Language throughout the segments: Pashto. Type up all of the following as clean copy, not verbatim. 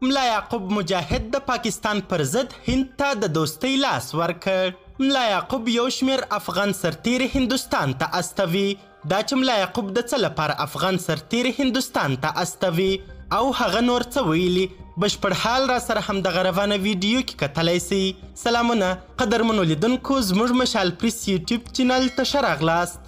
ملا یعقوب مجاهد د پاکستان پر ضد هند ته د دوستۍ لاس ورکړ. ملا یعقوب یو شمېر افغان سرتیري هندوستان ته استوي. دا چې ملا یعقوب د څه لپاره افغان سرتیري هندوستان ته استوي او هغه نور څه ویلي، بشپړ حال را سره همدغه روانه ویډیو کې کتلی سئ. سلامونه قدرمنو لیدونکو، زموږ مشال پریس یوټیوب چینل ته ښه راغلاست.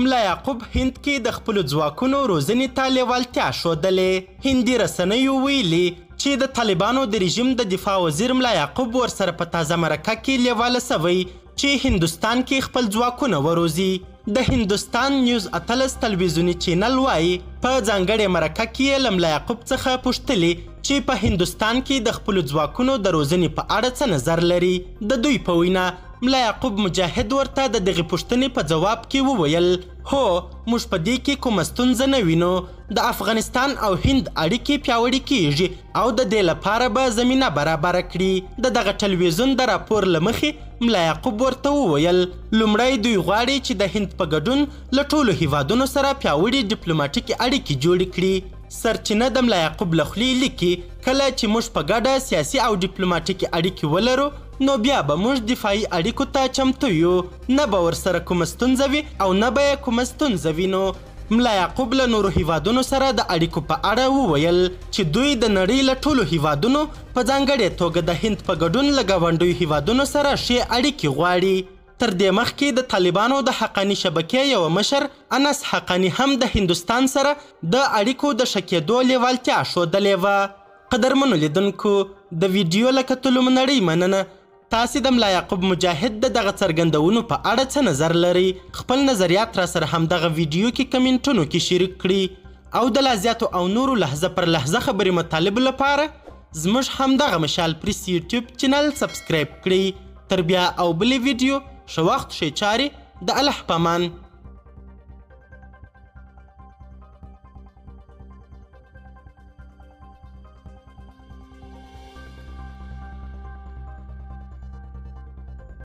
ملا یعقوب هند کې د خپلو ځواکونو روزنې ته لیوالتیا ښودلې. هندي رسنیو ویلي چې د طالبانو د رژیم د دفاع وزیر ملا یعقوب ورسره په تازه مرکه کې لیواله سوی چې هندوستان کې خپل ځواکونه وروزي. د هندوستان نیوز 18 تلویزیوني چینل وایي په ځانګړې مرکه کې یې له ملا یعقوب څخه پوښتلي چې په هندوستان کې د خپلو ځواکونو د روزنې په اړه څه نظر لري. د دوی په وینا ملا یعقوب مجاهد ورته د دغې پوښتنې په ځواب کې وویل هو موږ په دې کې کومه ستونزه نه وینو. د افغانستان او هند اړیکې پیاوړې کیږي او د دې لپاره به زمینه برابره کړي. د دغه ټلویزیون د راپور له مخې ملا یعقوب ورته وویل لومړی دوی غواړي چې د هند په ګډون له ټولو هیوادونو سره پیاوړي ډیپلوماټیکې اړیکې جوړې کړي. سرچینه د ملا یعقوب له خولې لیکي کله چې موږ په ګډه سیاسي او ډیپلوماټیکې اړیکې ولرو نو بیا به موږ دفاعي اړیکو ته چمتو یو، نه به ورسره کومه ستونزه وي او نه به یې کومه ستونزه وینو. ملا یعقوب له نورو هیوادونو سره د اړیکو په اړه وویل چې دوی د نړۍ له ټولو هیوادونو په ځانګړې توګه د هند په ګډون له ګاونډیو هیوادونو سره ښې اړیکې غواړي. تر دې مخکې د طالبانو د حقاني شبکې یوه مشر انس حقاني هم د هندوستان سره د اړیکو د ښه کېدو لیوالتیا ښودلې وه. قدرمنو لیدونکو، د ویډیو له کتلو مو نړۍ مننه. تاسې د ملا یعقوب مجاهد د دغه څرګندونو په اړه څه نظر لرئ؟ خپل نظریات را سره همدغه ویډیو کې کمنټونو کې شریک کړي او د لا زیاتو او نورو لحظه پر لحظه خبرې مطالبو لپاره زموږ همدغه مشال پریس یوټیوب چینل سبسکرایب کړئ. تر بیا او بلې ویډیو ښه وخت ښې چارې، د الله په امان.